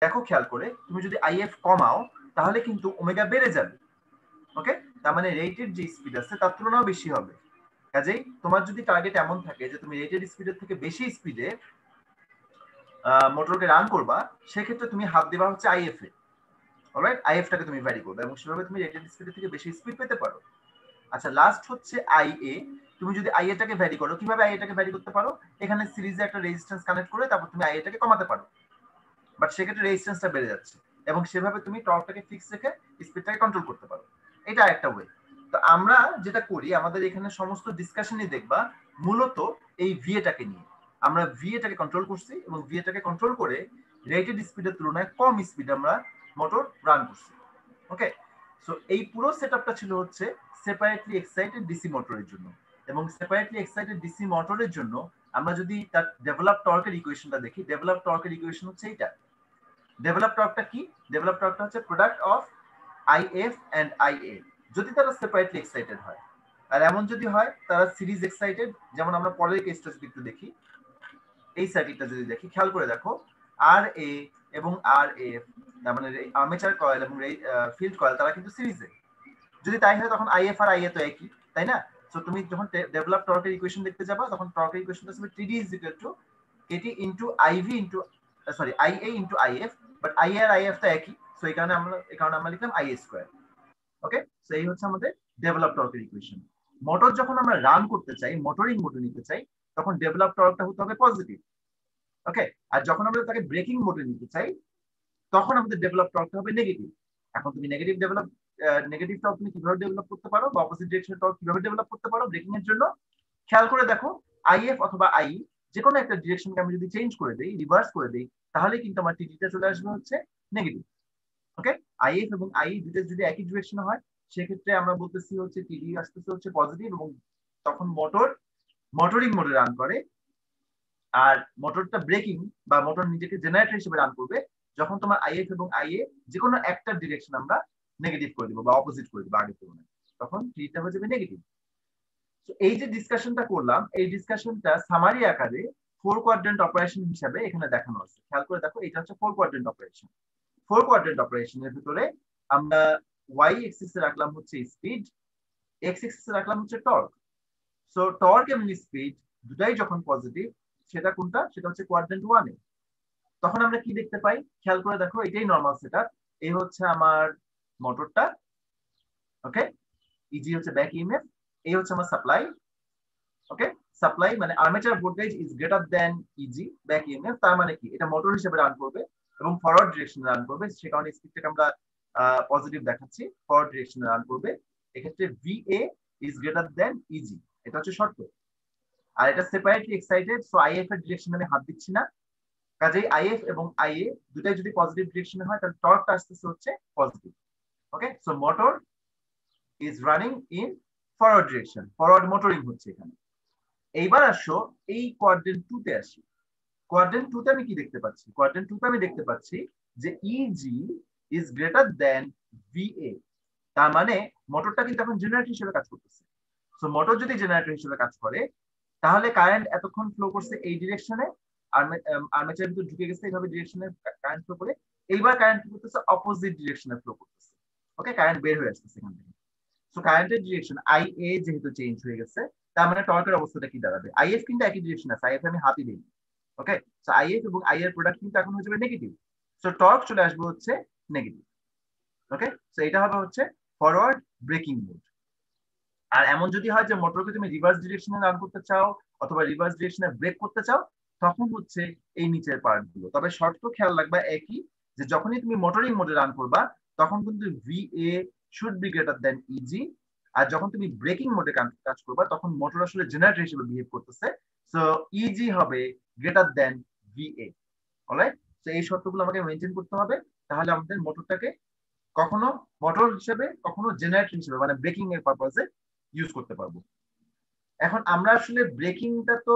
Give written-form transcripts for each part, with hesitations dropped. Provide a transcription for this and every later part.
দেখো খেয়াল করে, তুমি যদি আইএফ কমাও তাহলে কিন্তু ওমেগা বেড়ে যাবে। ওকে, তার মানে রেটেড যে স্পিড আছে তার তুলনাও বেশি হবে। কাজেই তোমার যদি টার্গেট এমন থাকে যে তুমি রেটেড স্পিডের থেকে বেশি স্পিডে মোটরকে রান করবা, সেক্ষেত্রে তুমি হাত দিবা হচ্ছে আইএফ এ। অলরাইট, আইএফটাকে তুমি ভ্যারি করবে এবং সেভাবে তুমি রেটেড স্পিডের থেকে বেশি স্পিড পেতে পারো। আচ্ছা, লাস্ট হচ্ছে আইএ। তুমি যদি আইএটাকে ভ্যারি করো, কিভাবে আইএটাকে ভ্যারি করতে পারো? এখানে সিরিজে একটা রেজিস্ট্যান্স কানেক্ট করে তারপর তুমি আইএটাকে কমাতে পারো, বাট সেক্ষেত্রে রেজিস্ট্যান্সটা বেড়ে যাচ্ছে এবং সেভাবে তুমি টর্কটাকে ফিক্স রেখে স্পিডটাকে কন্ট্রোল করতে পারো। এটা একটা ওয়ে। তো আমরা যেটা করি, আমাদের এখানে সমস্ত ডিসকাশনই দেখবা মূলত এই ভিএটাকে নিয়ে। আমরা ভিএটাকে কন্ট্রোল করছি এবং ভিএটাকে কন্ট্রোল করে রেটেড স্পিডের তুলনায় কম স্পিডে আমরা মোটর রান করছি। ওকে, সো এই পুরো সেটআপটা ছিল হচ্ছে সেপারেটলি এক্সাইটেড ডিসি মোটরের জন্য। এবং সেপারেটলি এক্সাইটেড ডিসি মোটরের জন্য আমরা যদি তার ডেভেলপ টর্কের ইকুয়েশনটা দেখি, ডেভেলপ টর্কের ইকুয়েশন হচ্ছে এইটা। ডেভেলপ টর্কটা কি? ডেভেলপ টর্কটা হচ্ছে product of IF and IA, যদি তারা সেপারেটলি এক্সাইটেড হয়। আর এমন যদি হয় তারা সিরিজ এক্সাইটেড, যেমন আমরা পরের কেসটা যদি একটু দেখি, এই সার্কিটটা যদি দেখি, খেয়াল করে দেখো, আর এ এবং আর এফ, তার মানে আর্মেচার কয়েল এবং ফিল্ড কয়েল, তারা কিন্তু সিরিজে। যদি তাই হয় তখন আইএফ আর আইএ তো একই, তাই না? সো তুমি যখন ডেভেলপ টর্কের ইকুয়েশন দেখতে যাবা, তখন টর্কের ইকুয়েশনটা হবে TD is equal to KT into IV into sorry IA into IF, but IA আর আইএফ টা একই, সো এই কারণে আমরা লিখলাম আইএ স্কয়ার। ওকে, সো এই হচ্ছে আমাদের ডেভেলপ টর্কের ইকুয়েশন। মোটর যখন আমরা রান করতে চাই, মোটরিং মোডে নিতে চাই, তখন ডেভেলপ টর্কটা হতে হবে পজিটিভ। ওকে, আর যখন আমরা তাকে ব্রেকিং মোডে নিতে চাই, তখন আমাদের ডেভেলপ টর্কটা হবে নেগেটিভ। এখন তুমি নেগেটিভ টর্ক তুমি কিভাবে ডেভেলপ করতে পারো, বা অপোজিট ডিরেকশন টর্ক কিভাবে ডেভেলপ করতে পারো ব্রেকিং এর জন্য? খেয়াল করে দেখো, আইএফ অথবা আই যে কোনো একটা ডিরেকশনকে আমি যদি চেঞ্জ করে দেই, রিভার্স করে দেই, তাহলে কিন্তু আমার টিটিটা চলে আসবে হচ্ছে নেগেটিভ। ওকে, আইএফ এবং আই দুটো যদি একই ডিরেকশনে হয়, সেক্ষেত্রে আমরা বলতেছি হচ্ছে টিডি আসতেছে হচ্ছে পজিটিভ, এবং তখন মোটরিং মোডে রান করে। আর মোটরটা ব্রেকিং বা মোটর নিজেকে জেনারেটর হিসেবে রান করবে যখন তোমার আইএফ এবং আইএ যে কোনো একটা ডিরেকশন আমরা নেগেটিভ করে দিব বা অপোজিট করে দিব আগের তুলনায়, তখন টিটা হয়ে যাবে নেগেটিভ। তো এই যে ডিসকাশনটা করলাম, এই ডিসকাশনটা সামারি আকারে 4 কোয়াড্রেন্ট অপারেশন হিসাবে এখানে দেখানো আছে। খেয়াল করে দেখো, এটা হচ্ছে 4 কোয়াড্রেন্ট অপারেশন। 4 কোয়াড্রেন্ট অপারেশনের ভিতরে আমরা ওয়াই এক্সিসে রাখলাম হচ্ছে স্পিড, এক্স এক্সিসে রাখলাম হচ্ছে টর্ক। সো টর্ক এবং স্পিড দুটাই যখন পজিটিভ, সেটা কোনটা? সেটা হচ্ছে কোয়াড্রেন্ট 1 এ। তখন আমরা কি দেখতে পাই? খেয়াল করে দেখো, এটাই নর্মাল সেটআপ। এই হচ্ছে আমার মোটরটা। ওকে, ইজি হচ্ছে ব্যাক ইএমএফ, এই হচ্ছে আমার সাপ্লাই। ওকে, সাপ্লাই মানে armature voltage is greater than easy back EMF, তার মানে কি? এটা মোটর হিসেবে রান করবে এবং ফরওয়ার্ড ডিরেকশনে রান করবে, সে কারণে স্পিডটাকে আমরা পজিটিভ দেখাচ্ছি, ফরওয়ার্ড ডিরেকশনে রান করবে। এক্ষেত্রে VA is greater than EG, এটা হচ্ছে শর্ত। আর এটা সেপারেটলি এক্সাইটেড, সো আইএফ এর ডিরেকশনে আমি হাত দিচ্ছি না। কাজেই আইএফ এবং আইএ দুটাই যদি পজিটিভ ডিরেকশনে হয়, তাহলে টর্কটা আসতেছে হচ্ছে positive. Okay, so motor is running in forward direction, forward motoring হচ্ছে এখানে। এইবার আসো এই কোয়াড্রেন্ট 2 তে আসি। কোয়াড্রেন্ট 2 তে আমি কি দেখতে পাচ্ছি? কোয়াড্রেন্ট 2 তে আমি দেখতে পাচ্ছি যে EG is greater than VA. তার মানে মোটরটা কিন্তু এখন জেনারেটর হিসেবে কাজ করতেছে। সো মোটর যদি জেনারেটর হিসেবে কাজ করে, তাহলে কারেন্ট এতক্ষণ ফ্লো করছে এই ডিরেকশনে, আর্মেচারের ভিতর ঢুকে গেছে, এইভাবে ডিরেকশনে কারেন্ট ফ্লো করে। এইবার কারেন্ট করতেছে অপোজিট ডিরেকশনে ফ্লো করতেছে। ওকে, কারেন্ট বের হয়ে আসতেছে এখান থেকে। সো কারেন্টের ডিরেকশন আইএ যেহেতু চেঞ্জ হয়ে গেছে, তার মানে টর্কের অবস্থাটা কি দাঁড়াবে? আইএফ কিন্তু একই ডিরেকশন আছে, আইএফ আমি হাতই দিই। ওকে, সো আইএফ এবং আই এর প্রোডাক্ট কিন্তু এখন হয়ে যাবে নেগেটিভ। সো টর্ক চলে আসবে হচ্ছে নেগেটিভ। ওকে, সো এটা হবে হচ্ছে ফরওয়ার্ড ব্রেকিং মোড। আর এমন যদি হয় যে মোটরকে তুমি রিভার্স ডিরেকশনে রান করতে চাও অথবা রিভার্স ডিরেকশনে ব্রেক করতে চাও, তখন হচ্ছে এই নিচের পার্ট গুলো। তবে শর্ত খেয়াল রাখবা একই, যে যখনই তুমি মোটরিং মোডে রান করবা, তখন কিন্তু VA should be greater than EG. আর যখন তুমি ব্রেকিং মোডে কাজ করবা, তখন মোটর আসলে জেনারেটর হিসেবে বিহেভ করতেছে, সো ইজি হবে গ্রেটার দেন ভিএ। অলরাইট, তো এই শর্তগুলো আমাকে মেনটেন করতে হবে, তাহলে আমাদের মোটরটাকে কখনো মোটর হিসেবে কখনো জেনারেটর হিসেবে মানে ব্রেকিং এর পারপাসে ইউজ করতে পারবো। এখন আমরা আসলে ব্রেকিংটা তো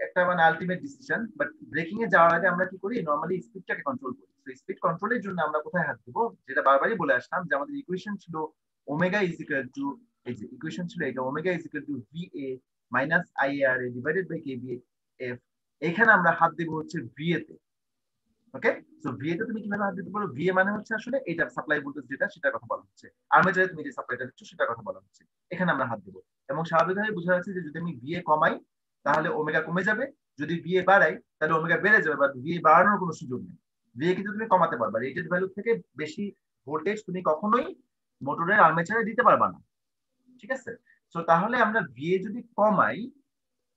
একটা মানে ultimate decision, but breaking a যাওয়ার আগে আমরা কি করি? নর্মালি স্পিডটাকে কন্ট্রোল করি। তো স্পিড কন্ট্রোলের জন্য আমরা কোথায় হাত দেবো? যেটা বারবারই বলে আসলাম, যে আমাদের ইকুয়েশন ছিল ওমেগা ইজ ইকুয়াল টু, এই যে ইকুয়েশন ছিল এটা, omega is equal to VA minus IR A divided by KB F. এখানে আমরা হাত দেবো হচ্ছে ভিএ তে। ওকে, সো ভিএ তে তুমি কিভাবে হাত দিতে পারো? ভিএ মানে হচ্ছে আসলে এটা সাপ্লাই ভোল্টেজ যেটা সেটার কথা বলা হচ্ছে, আর্মেচারে তুমি যে সাপ্লাইটা দিচ্ছ সেটার কথা বলা হচ্ছে, এখানে আমরা হাত দেবো। এবং স্বাভাবিকভাবে বোঝা যাচ্ছে যে যদি আমি ভিএ কমাই তাহলে ওমেগা কমে যাবে, যদি ভিএ বাড়াই তাহলে ওমেগা বেড়ে যাবে, বা ভিএ বাড়ানোর কোনো সুযোগ নেই। ভিএ কিন্তু তুমি কমাতে পারবা, রেটেড ভ্যালু থেকে বেশি ভোল্টেজ তুমি কখনোই মোটরের আর্মেচারে দিতে পারবা না, ঠিক আছে? তো তাহলে আমরা ভিএ যদি কমাই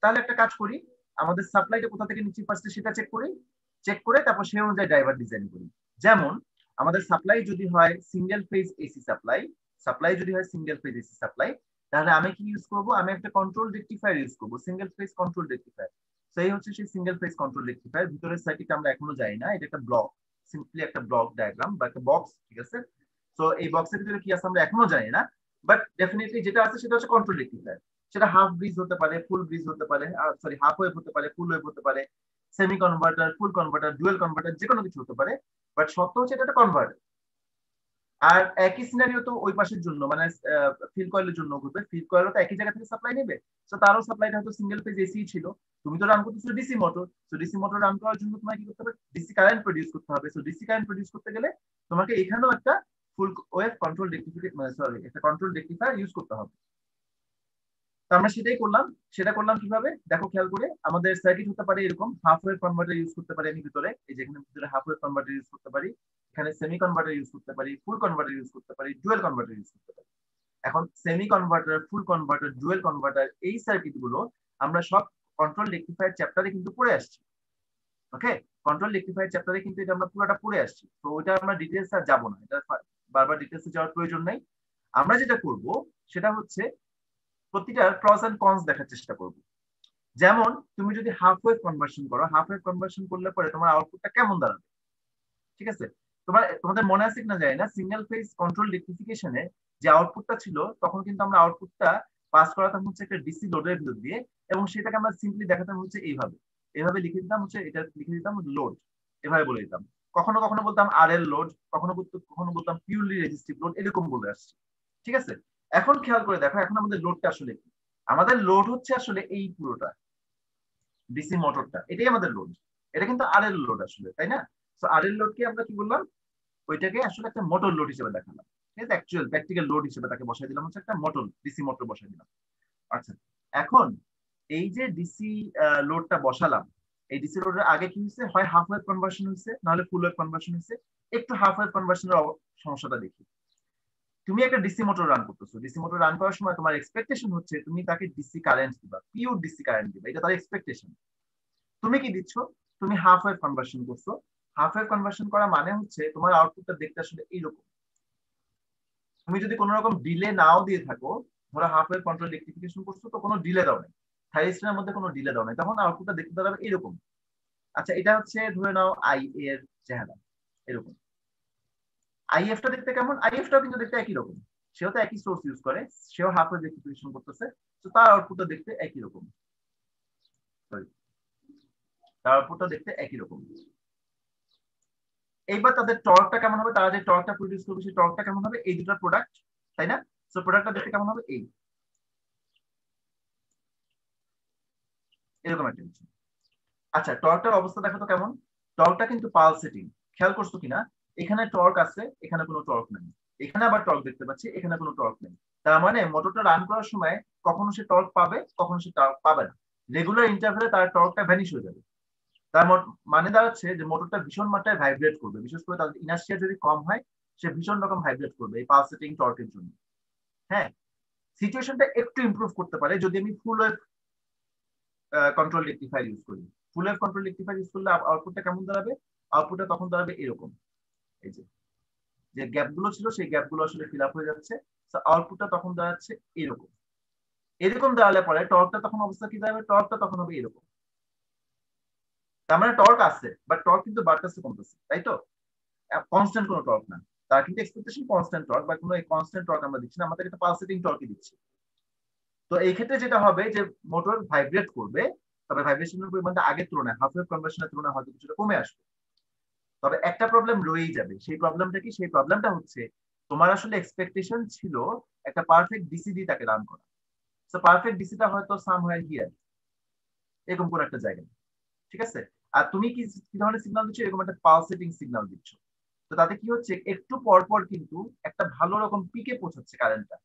তাহলে একটা কাজ করি, আমাদের সাপ্লাইটা কোথা থেকে নিচ্ছি ফার্স্টে সেটা চেক করি, চেক করে তারপর সেই অনুযায়ী ড্রাইভার ডিজাইন করি। যেমন আমাদের সাপ্লাই যদি হয় সিঙ্গেল ফেজ এসি সাপ্লাই, যদি হয় সিঙ্গেল ফেজ এসি সাপ্লাই, তাহলে আমি কি ইউজ করব? আমি একটা কন্ট্রোল রেকটিফায়ার ইউজ করব, সিঙ্গেল ফেজ কন্ট্রোল রেকটিফায়ার। সেই হচ্ছে সেই সিঙ্গেল ফেজ কন্ট্রোল রেকটিফায়ার, ভিতরের সার্কিট আমরা এখনো যাই না, এটা একটা ব্লক, সিম্পলি একটা ব্লক ডায়াগ্রাম বা একটা বক্স, ঠিক আছে? তো এই বক্সের ভিতরে কি আছে আমরা এখনো জানি না, বাট ডেফিনেটলি যেটা আছে সেটা হচ্ছে কন্ট্রোল রেকটিফায়ার। সেটা হাফ ব্রিজ হতে পারে, ফুল ব্রিজ হতে পারে, সরি হাফ ওয়েভ হতে পারে, ফুল ওয়েভ হতে পারে, সেমি কনভার্টার, ফুল কনভার্টার, ডুয়েল কনভার্টার, যে কোনো কিছু হতে পারে, বাট সত্য হচ্ছে এটা একটা কনভার্টার। আর একই সিনারিও তো ওই পাশের জন্য, মানে ফিল কয়েলের জন্য ঘটবে, ফিল কয়েলও তো একই জায়গা থেকে সাপ্লাই নেবে, তো তারও সাপ্লাইটা হয়তো সিঙ্গেল ফেজ এসি ছিল, তুমি তো রান করতেছো ডিসি মোটর, তো ডিসি মোটর রান করার জন্য তোমাকে কি করতে হবে? ডিসি কারেন্ট প্রডিউস করতে হবে। তো ডিসি কারেন্ট প্রডিউস করতে গেলে তোমাকে এখানেও একটা ফুল ওয়েভ কন্ট্রোল রেকটিফিকেশন, মানে সরি একটা কন্ট্রোল রেকটিফায়ার ইউজ করতে হবে। তো আমরা সেটাই করলাম। সেটা করলাম কিভাবে দেখো খেয়াল করে, আমাদের সার্কিট হতে পারে এরকম, হাফ ওয়েভ কনভার্টার ইউজ করতে পারি আমি ভিতরে, এই যে এখানে ভিতরে হাফ ওয়েভ কনভার্টার ইউজ করতে পারি, এখানে সেমি কনভার্টার ইউজ করতে পারি, ফুল কনভার্টার ইউজ করতে পারি, ডুয়েল কনভার্টার ইউজ করতে পারি। এখন সেমি কনভার্টার, ফুল কনভার্টার, ডুয়েল কনভার্টার, এই সার্কিট গুলো আমরা সব কন্ট্রোল রেকটিফায়ার চ্যাপ্টারে কিন্তু পড়ে আসছি। ওকে, কন্ট্রোল রেকটিফায়ার চ্যাপ্টারে কিন্তু এটা আমরা পুরোটা পড়ে আসছি, তো ওইটা আমরা ডিটেলস আর যাবো না, এটা বারবার ডিটেলসে যাওয়ার প্রয়োজন নেই। আমরা যেটা করব সেটা হচ্ছে প্রতিটার প্রস এন্ড কনস দেখার চেষ্টা করব। যেমন তুমি যদি হাফ ওয়েভ কনভার্সন করো, হাফ ওয়েভ কনভার্সন করলে পরে তোমার আউটপুটটা কেমন দাঁড়াবে, ঠিক আছে? তোমাদের মনে আছে কিনা যায় না, সিঙ্গেল ফেজ কন্ট্রোল রেকটিফিকেশনে যে আউটপুটটা ছিল তখন কিন্তু আমরা আউটপুটটা পাস করাতাম হচ্ছে একটা ডিসি লোডের ভিতর দিয়ে, এবং সেটাকে আমরা সিম্পলি দেখাতাম হচ্ছে এইভাবে, এভাবে লিখে দিতাম হচ্ছে, এটা লিখে দিতাম লোড, এভাবে বলে দিতাম। কখনো কখনো বলতাম আর এল লোড, কখনো বলতাম পিউরলি রেজিস্টিভ লোড, এরকম বলে আসছি, ঠিক আছে? এখন খেয়াল করে দেখো এখন আমাদের লোডটা আসলে কি, আমাদের লোড হচ্ছে আসলে এই পুরোটা ডিসি মোটরটা, এটাই আমাদের লোড, এটা কিন্তু আর এল লোড আসলে, তাই না? তো আর এল লোডকে আমরা কি বললাম, ওইটাকে আসলে একটা মোটর লোড হিসেবে দেখালাম, ঠিক আছে? অ্যাকচুয়াল প্র্যাকটিক্যাল লোড হিসেবে তাকে বসাই দিলাম হচ্ছে একটা মোটর, ডিসি মোটর বসাই দিলাম। আচ্ছা, এখন এই যে ডিসি লোডটা বসালাম, এই ডিসি লোডের আগে কি হয়েছে, হয় হাফ ওয়েভ কনভার্সন হয়েছে, নাহলে ফুল ওয়েভ কনভার্সন হয়েছে। একটু হাফ ওয়েভ কনভার্সনের সমস্যাটা দেখি। তুমি একটা ডিসি মোটর রান করতেছো, ডিসি মোটর রান করার সময় তোমার এক্সপেকটেশন হচ্ছে তুমি তাকে ডিসি কারেন্ট দিবা, পিওর ডিসি কারেন্ট দিবা, এটা তার এক্সপেকটেশন। তুমি কি দিচ্ছ? তুমি হাফ ওয়েভ কনভার্সন করছো। হাফ ওয়েভ কনভার্সন করা মানে হচ্ছে তোমার আউটপুটটা দেখতে আসলে এইরকম। তুমি যদি কোনো রকম ডিলে নাও দিয়ে থাকো, ধরো হাফ ওয়েভ কন্ট্রোল রেকটিফিকেশন করছো তো কোনো ডিলে দাও নাই, থাইরিস্টের মধ্যে কোনো ডিলে দাও নাই, তখন আউটপুটটা দেখতে দাঁড়াবে এরকম। আচ্ছা, এটা হচ্ছে ধরে নাও আই এর চেহারা এরকম। আইএফ টা দেখতে কেমন? আইএফ টাও কিন্তু দেখতে একই রকম, সেও তো একই সোর্স ইউজ করে, সেও হাফ ওয়েভ রেকটিফিকেশন করতেছে, তো তার আউটপুটটা দেখতে একই রকম, সরি, তার আউটপুটটা দেখতে একই রকম। এইবার তাদের টর্কটা কেমন হবে, তারা যে টর্কটা প্রডিউস করবে সেই টর্কটা কেমন হবে, এই দুটো প্রোডাক্ট, তাই না? সো প্রোডাক্টটা দেখতে কেমন হবে, এই এরকম একটা কিছু। আচ্ছা, টর্কটার অবস্থা দেখো তো কেমন, টর্কটা কিন্তু পালসেটিং, খেয়াল করছো কিনা? এখানে টর্ক আছে, এখানে কোনো টর্ক নেই, এখানে আবার টর্ক দেখতে পাচ্ছি, এখানে কোনো টর্ক নেই। তার মানে মোটরটা রান করার সময় কখনো সে টর্ক পাবে, কখনো সে টর্ক পাবে না, রেগুলার ইন্টারভ্যালে তার টর্কটা ভ্যানিশ হয়ে যাবে। তার মানে দাঁড়াচ্ছে যে মোটরটা ভীষণ মাত্রায় ভাইব্রেট করবে, বিশেষ করে তাদের ইনার্শিয়া যদি কম হয়, সে ভীষণ রকম ভাইব্রেট করবে এই পালসেটিং টর্কের জন্য। হ্যাঁ, সিচুয়েশনটা একটু ইমপ্রুভ করতে পারে যদি আমি full wave control rectifier use করি। Full wave control rectifier use করলে আউটপুটটা কেমন দাঁড়াবে, আউটপুটটা তখন দাঁড়াবে এরকম, এই যে যে গ্যাপ গুলো ছিল সেই গ্যাপ গুলো আসলে ফিল আপ হয়ে যাচ্ছে, তো আউটপুটটা তখন দাঁড়াচ্ছে এরকম। এরকম দাঁড়ালে পরে টর্কটা তখন অবস্থা কি দাঁড়াবে, টর্কটা তখন হবে এরকম। তার মানে টর্ক আছে, বাট টর্ক কিন্তু বাড়তেছে কমতেছে, তাই তো? কনস্ট্যান্ট কোনো টর্ক না, তার কিন্তু এক্সপেকটেশন কনস্ট্যান্ট টর্ক, বা কোনো কনস্ট্যান্ট টর্ক আমরা দিচ্ছি না, আমাদের একটা পালসেটিং টর্কই দিচ্ছি। তো এই ক্ষেত্রে যেটা হবে যে মোটর ভাইব্রেট করবে, তবে ভাইব্রেশনের পরিমাণটা আগের তুলনায় হাফ ওয়েভ কনভার্সনের তুলনায় হয়তো কিছুটা কমে আসবে। তবে একটা প্রবলেম রয়েই যাবে, সেই প্রবলেমটা কি, সেই প্রবলেমটা হচ্ছে তোমার আসলে এক্সপেকটেশন ছিল একটা পারফেক্ট ডিসি দিয়ে তাকে রান করা, তো পারফেক্ট ডিসিটা হয়তো সামহার হিয়ার, এরকম কোন একটা জায়গায়, ঠিক আছে? আর তুমি কি কি ধরনের সিগন্যাল দিচ্ছ, এরকম একটা পালসেটিং সিগন্যাল দিচ্ছ। তো তাতে কি হচ্ছে, একটু পর পর কিন্তু একটা ভালো রকম পিকে পৌঁছাচ্ছে কারেন্টটা।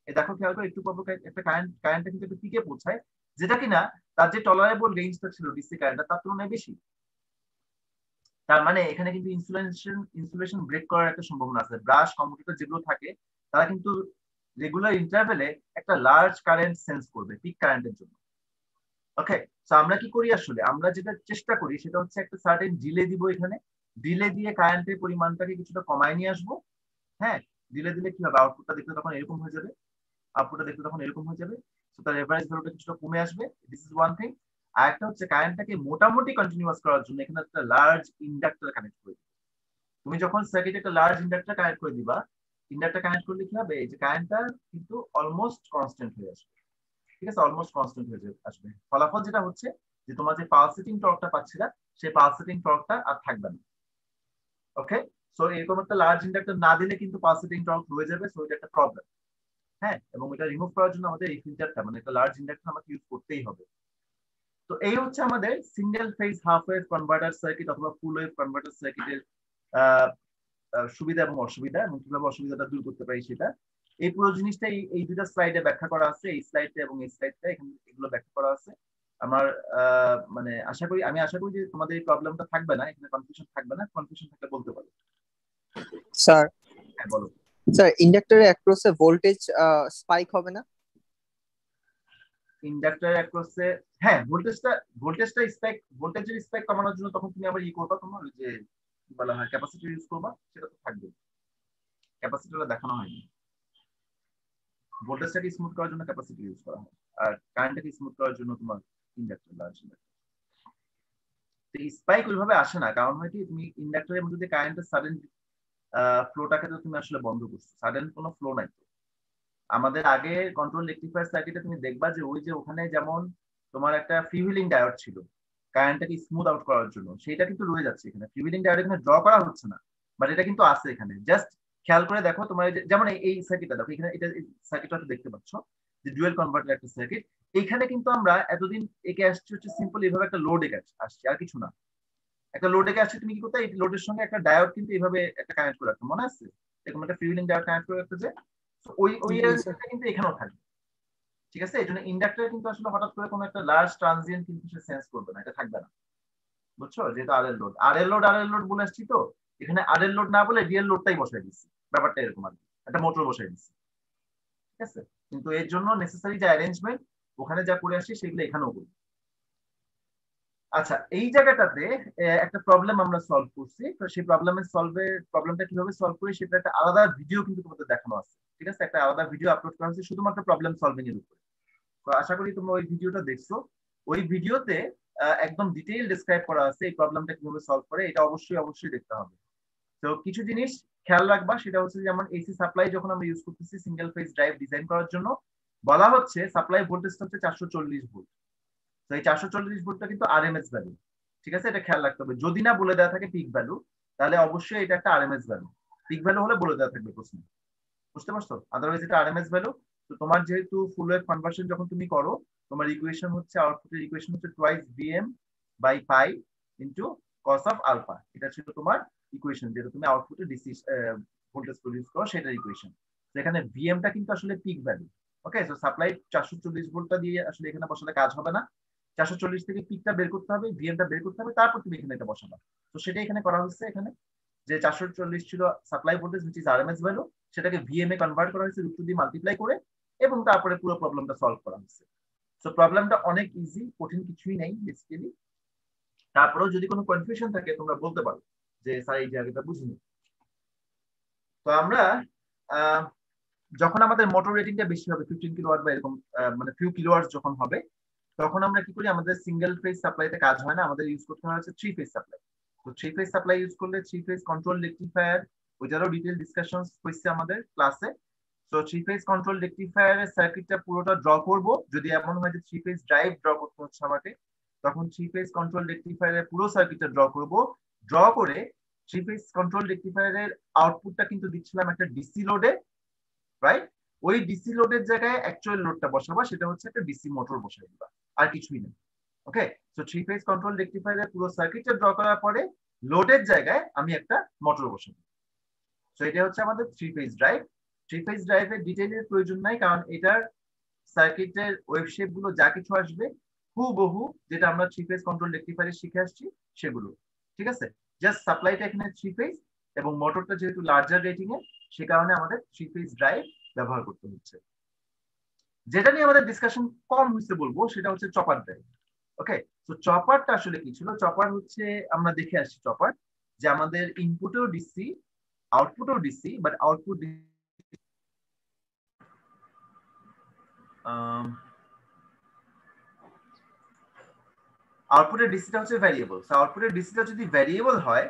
এই দেখো খেয়াল করে, একটু পর পর একটা কারেন্টটা কিন্তু একটা পিকে পৌঁছায়, যেটা কিনা তার যে টলারেবল রেঞ্জটা ছিল ডিসি কারেন্টটা তার তুলনায় বেশি। তার মানে এখানে কিন্তু ইনসুলেশন ব্রেক করার একটা সম্ভাবনা আছে। ব্রাশ কম্পিউটার যেগুলো থাকে তারা কিন্তু রেগুলার ইন্টারভেলে একটা লার্জ কারেন্ট সেন্স করবে পিক কারেন্টের জন্য। ওকে, তো আমরা কি করি আসলে, আমরা যেটা চেষ্টা করি সেটা হচ্ছে একটা সার্টেন ডিলে দিব এখানে, ডিলে দিয়ে কারেন্টের পরিমাণটাকে কিছুটা কমায় নিয়ে আসবো। হ্যাঁ, ডিলে দিলে কি হবে, আউটপুটটা দেখতে তখন এরকম হয়ে যাবে, আউটপুটটা দেখতে তখন এরকম হয়ে যাবে। তো তার এভারেজ ভ্যালুটা কিছুটা কমে আসবে, দিস ইজ ওয়ান থিং। আর একটা হচ্ছে কারেন্টটাকে মোটামুটি কন্টিনিউয়াস করার জন্য এখানে একটা লার্জ ইন্ডাক্টর কানেক্ট করে দিবে। তুমি যখন সার্কিটে একটা লার্জ ইন্ডাক্টর কানেক্ট করে দিবা, ইন্ডাক্টর কানেক্ট করলে কি হবে, এই যে কারেন্টটা কিন্তু অলমোস্ট কনস্ট্যান্ট হয়ে আসবে। ঠিক আছে, অলমোস্ট কনস্ট্যান্ট হয়ে আসবে। ফলাফল যেটা হচ্ছে যে তোমার যে পালসেটিং টর্কটা পাচ্ছিলা, সেই পালসেটিং টর্কটা আর থাকবে না। ওকে, সো এরকম একটা লার্জ ইন্ডাক্টর না দিলে কিন্তু পালসেটিং টর্ক রয়ে যাবে, সো এটা একটা প্রবলেম। হ্যাঁ, এবং এটা রিমুভ করার জন্য আমাদের এই ফিল্টারটা মানে একটা লার্জ ইন্ডাক্টর আমাকে ইউজ করতেই হবে। তো এই হচ্ছে আমাদের single phase half wave converter circuit অথবা ফুল ওয়েভ কনভার্টার সার্কিটের সুবিধা এবং অসুবিধা, এবং কিভাবে অসুবিধাটা দূর করতে পারি সেটা। এই পুরো জিনিসটা এই দুটা স্লাইডে ব্যাখ্যা করা আছে, এই স্লাইডটা এবং এই স্লাইডটা, এখানে এগুলো ব্যাখ্যা করা আছে। আমার মানে আমি আশা করি যে তোমাদের এই প্রবলেমটা থাকবে না, এখানে কনফিউশন থাকবে না, কনফিউশন থাকলে বলতে পারো। স্যার, হ্যাঁ বলো। স্যার ইন্ডাক্টরের অ্যাক্রসে ভোল্টেজ স্পাইক হবে না? ইন্ডাক্টর অ্যাক্রসে, হ্যাঁ, ভোল্টেজের স্পাইক কমানোর জন্য তখন তুমি আবার করবা, তোমার ওই যে কি বলা হয় ক্যাপাসিটর ইউজ করবা, সেটা তো থাকবে। ক্যাপাসিটরটা দেখানো হয়নি। ভোল্টেজটাকে স্মুথ করার জন্য ক্যাপাসিটর ইউজ করা হয়, আর কারেন্টটাকে স্মুথ করার জন্য তোমার ইন্ডাক্টর, লার্জ ইন্ডাক্টর। তো স্পাইক ওইভাবে আসে না, কারণ হয় কি, তুমি ইন্ডাক্টরের মধ্যে যে কারেন্টের সাডেন ফ্লোটাকে তো তুমি আসলে বন্ধ করছো, সাডেন কোনো ফ্লো নাই। আমাদের আগে কন্ট্রোল রেকটিফায়ার সার্কিটে তুমি দেখবা যে ওই যে ওখানে যেমন তোমার একটা ফ্রিহুইলিং ডায়োড ছিল কারেন্টটাকে স্মুথ আউট করার জন্য, সেটা কিন্তু রয়ে যাচ্ছে এখানে। ফ্রিহুইলিং ডায়োড এখানে ড্র করা হচ্ছে না, বাট এটা কিন্তু আছে এখানে। জাস্ট খেয়াল করে দেখো, তোমার যেমন এই সার্কিটটা দেখো, এখানে এটা সার্কিটটা দেখতে পাচ্ছ যে ডুয়েল কনভার্টার একটা সার্কিট। এইখানে কিন্তু আমরা এতদিন একে আসছি হচ্ছে সিম্পল এইভাবে একটা লোড একে আসছে, আর কিছু না। একটা লোড একে আসছে, তুমি কি করতে, এই লোডের সঙ্গে একটা ডায়োড কিন্তু এইভাবে একটা কানেক্ট করে রাখতো, মনে আছে এরকম একটা ফ্রিহুইলিং ডায়োড কানেক্ট করে রাখতো যে, ওই ওই কিন্তু এখানেও থাকবে। ঠিক আছে, এই জন্য ইন্ডাক্টর কিন্তু আসলে হঠাৎ করে কোনো একটা লার্জ ট্রানজিয়েন্ট কিন্তু সে সেন্স করবে না, এটা থাকবে না। বুঝছো, যেহেতু আর এল লোড বলে আসছি, তো এখানে আর এল লোড না বলে ডিএল লোডটাই বসাই দিচ্ছি, ব্যাপারটা এরকম আর কি, একটা মোটর বসাই দিচ্ছি। ঠিক আছে, কিন্তু এর জন্য নেসেসারি যে অ্যারেঞ্জমেন্ট ওখানে যা করে আসছি সেগুলো এখানেও করি। আচ্ছা, এই জায়গাটাতে একটা প্রবলেম আমরা সলভ করছি, তো সেই প্রবলেমটা কিভাবে সলভ করি সেটা একটা আলাদা ভিডিও কিন্তু তোমাদের দেখানো আছে। ঠিক আছে, একটা আলাদা ভিডিও আপলোড করা হয়েছে শুধুমাত্র প্রবলেম সলভিং এর উপরে। তো আশা করি তোমরা ওই ভিডিওটা দেখছো। ওই ভিডিওতে একদম ডিটেইল ডেসক্রাইব করা আছে এই প্রবলেমটা কিভাবে সলভ করে, এটা অবশ্যই অবশ্যই দেখতে হবে। তো কিছু জিনিস খেয়াল রাখবা, সেটা হচ্ছে যেমন এসি সাপ্লাই যখন আমরা ইউজ করতেছি সিঙ্গেল ফেজ ড্রাইভ ডিজাইন করার জন্য, বলা হচ্ছে সাপ্লাই ভোল্টেজটা হচ্ছে 440 ভোল্ট। তো এই 440 ভোল্টটা কিন্তু আরএমএস ভ্যালু। ঠিক আছে, এটা খেয়াল রাখতে হবে। যদি না বলে দেওয়া থাকে পিক ভ্যালু, তাহলে অবশ্যই এটা একটা আরএমএস ভ্যালু। পিক ভ্যালু হলে বলে দেওয়া থাকবে প্রশ্নে, বুঝতে পারছো? আদারওয়াইজ এটা আরএমএস ভ্যালু। তো তোমার যেহেতু ফুল ওয়েভ কনভার্সন যখন তুমি করো, তোমার ইকুয়েশন হচ্ছে, আউটপুটের ইকুয়েশন হচ্ছে twice BM by pi into cos of alpha. এটা ছিল তোমার ইকুয়েশন, যেটা তুমি আউটপুটে ডিসি ভোল্টেজ প্রডিউস করো সেটার ইকুয়েশন। তো এখানে বিএমটা কিন্তু আসলে পিক ভ্যালু। ওকে, সো সাপ্লাই 440 ভোল্টটা দিয়ে আসলে এখানে বসালে কাজ হবে না। 440 থেকে পিকটা বের করতে হবে, ভিএমটা বের করতে হবে, তারপর তুমি এখানে এটা বসাবা। তো সেটাই এখানে করা হচ্ছে। এখানে যে 440 ছিল supply voltage which is RMS value, সেটাকে ভিএম এ কনভার্ট করা হয়েছে √2 দিয়ে মাল্টিপ্লাই করে, এবং তারপরে পুরো প্রবলেমটা সলভ করা হয়েছে। সো প্রবলেমটা অনেক ইজি, কঠিন কিছুই নেই বেসিক্যালি। তারপরেও যদি কোনো কনফিউশন থাকে তোমরা বলতে পারো যে স্যার এই জায়গাটা বুঝিনি। তো আমরা যখন আমাদের মোটর রেটিংটা বেশি হবে 15 কিলোওয়াট বা এরকম মানে ফিউ কিলোওয়াট যখন হবে, তখন আমরা কি করি, আমাদের সিঙ্গেল ফেজ সাপ্লাইতে কাজ হয় না, আমাদের ইউজ করতে হয় হচ্ছে 3 ফেজ সাপ্লাই। তো 3 ফেজ সাপ্লাই ইউজ করলে 3 ফেজ কন্ট্রোল রেকটিফায়ার, ওইটারও ডিটেইল ডিসকাশন হয়েছে আমাদের ক্লাসে। তো 3 ফেজ কন্ট্রোল রেকটিফায়ারের সার্কিটটা পুরোটা ড্র করব। যদি এমন হয় যে 3 ফেজ ড্রাইভ ড্র করতে হচ্ছে আমাকে, তখন 3 ফেজ কন্ট্রোল রেকটিফায়ারের পুরো সার্কিটটা ড্র করব। ড্র করে 3 ফেজ কন্ট্রোল রেকটিফায়ারের আউটপুটটা কিন্তু দিচ্ছিলাম একটা ডিসি লোডে, রাইট? ওই ডিসি লোডের জায়গায় অ্যাকচুয়াল লোডটা বসাবা, সেটা হচ্ছে একটা ডিসি মোটর বসাই দিবা, আর কিছুই না। ওকে, সো থ্রি ফেজ কন্ট্রোল রেকটিফায়ারের পুরো সার্কিটটা ড্র করার পরে লোডের জায়গায় আমি একটা মোটর বসাবো। সো এটা হচ্ছে আমাদের three phase drive. Three phase ড্রাইভের ডিটেইলের প্রয়োজন নাই, কারণ এটার সার্কিটের ওয়েভ শেপ গুলো যা কিছু আসবে হুবহু যেটা আমরা থ্রি ফেজ কন্ট্রোল রেকটিফায়ারে শিখে আসছি সেগুলো, ঠিক আছে। জাস্ট সাপ্লাইটা এখানে থ্রি ফেজ এবং মোটরটা যেহেতু লার্জার রেটিং এ, সে কারণে আমাদের থ্রি ফেজ ড্রাইভ ব্যবহার করতে হচ্ছে। যেটা নিয়ে আমাদের ডিসকাশন কম হয়েছে বলবো সেটা হচ্ছে চপার ড্রাইভ। ওকে, তো চপারটা আসলে কি ছিল? চপার হচ্ছে, আমরা দেখে আসছি চপার যে আমাদের ইনপুটেও ডিসি আউটপুটেও ডিসি, বাট আউটপুট আউটপুটের ডিসিটা হচ্ছে ভ্যারিয়েবল। সো আউটপুটের ডিসিটা যদি ভ্যারিয়েবল হয়